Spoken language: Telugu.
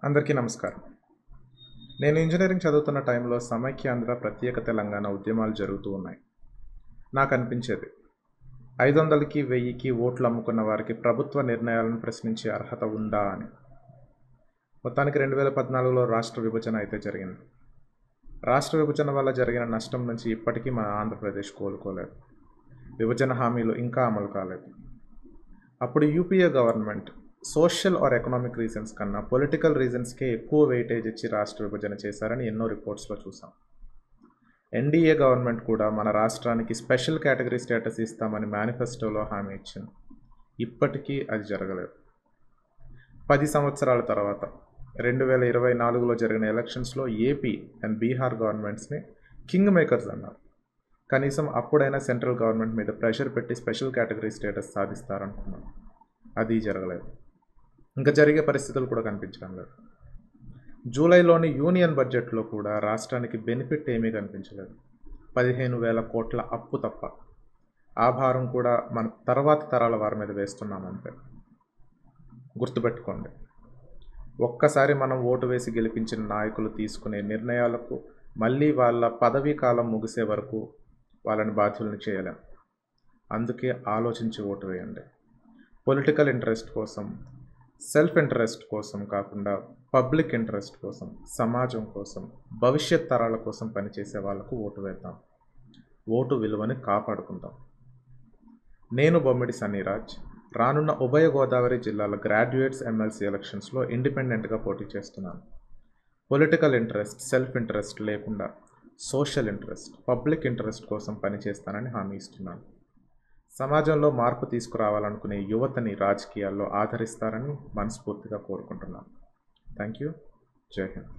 అందరికీ నమస్కారం. నేను ఇంజనీరింగ్ చదువుతున్న టైంలో సమైక్యాంధ్ర, ప్రత్యేక తెలంగాణ ఉద్యమాలు జరుగుతూ ఉన్నాయి. నాకు అనిపించేది 500కి 1000కి ఓట్లు అమ్ముకున్న వారికి ప్రభుత్వ నిర్ణయాలను ప్రశ్నించే అర్హత ఉందా అని. మొత్తానికి 2014లో రాష్ట్ర విభజన అయితే జరిగింది. రాష్ట్ర విభజన వల్ల జరిగిన నష్టం నుంచి ఇప్పటికీ మన ఆంధ్రప్రదేశ్ కోలుకోలేదు. విభజన హామీలు ఇంకా అమలు కాలేదు. అప్పుడు UPA government social or economic reasons కన్నా పొలిటికల్ రీజన్స్కే ఎక్కువ వెయిటేజ్ ఇచ్చి రాష్ట్ర విభజన చేశారని ఎన్నో రిపోర్ట్స్లో చూసాం. ఎన్డీఏ గవర్నమెంట్ కూడా మన రాష్ట్రానికి స్పెషల్ కేటగిరీ స్టేటస్ ఇస్తామని మేనిఫెస్టోలో హామీ ఇచ్చింది. ఇప్పటికీ అది జరగలేదు. 10 సంవత్సరాల తర్వాత 2024లో జరిగిన ఎలక్షన్స్లో ఏపీ అండ్ బీహార్ గవర్నమెంట్స్ని కింగ్ మేకర్స్ అన్నారు. కనీసం అప్పుడైనా సెంట్రల్ గవర్నమెంట్ మీద ప్రెషర్ పెట్టి స్పెషల్ కేటగిరీ స్టేటస్ సాధిస్తారనుకున్నాం. అది జరగలేదు. ఇంకా జరిగే పరిస్థితులు కూడా కనిపించడం లేదు. జూలైలోని యూనియన్ బడ్జెట్లో కూడా రాష్ట్రానికి బెనిఫిట్ ఏమీ కనిపించలేదు. 15,000 కోట్ల అప్పు తప్ప. ఆ భారం కూడా మన తర్వాత తరాల వారి మీద వేస్తున్నామంతే. గుర్తుపెట్టుకోండి, ఒక్కసారి మనం ఓటు వేసి గెలిపించిన నాయకులు తీసుకునే నిర్ణయాలకు మళ్ళీ వాళ్ళ పదవీ కాలం ముగిసే వరకు వాళ్ళని బాధ్యుల్ని చేయలేం. అందుకే ఆలోచించి ఓటు వేయండి. పొలిటికల్ ఇంట్రెస్ట్ కోసం, సెల్ఫ్ ఇంట్రెస్ట్ కోసం కాకుండా పబ్లిక్ ఇంట్రెస్ట్ కోసం, సమాజం కోసం, భవిష్యత్ తరాల కోసం పనిచేసే వాళ్లకు ఓటు వేద్దాం. ఓటు విలువని కాపాడుకుందాం. నేను బొమ్మిడి సన్నీరాజ్ రానున్న ఉభయ గోదావరి జిల్లాల గ్రాడ్యుయేట్స్ ఎమ్మెల్సీ ఎలక్షన్స్లో ఇండిపెండెంట్గా పోటీ చేస్తున్నాను. పొలిటికల్ ఇంట్రెస్ట్, సెల్ఫ్ ఇంట్రెస్ట్ లేకుండా సోషల్ ఇంట్రెస్ట్, పబ్లిక్ ఇంట్రెస్ట్ కోసం పనిచేస్తానని హామీ ఇస్తున్నాను. సమాజంలో మార్పు తీసుకురావాలనుకునే యువతని రాజకీయాల్లో ఆదరిస్తారని మనస్ఫూర్తిగా కోరుకుంటున్నాను. Thank you. జై హింద్.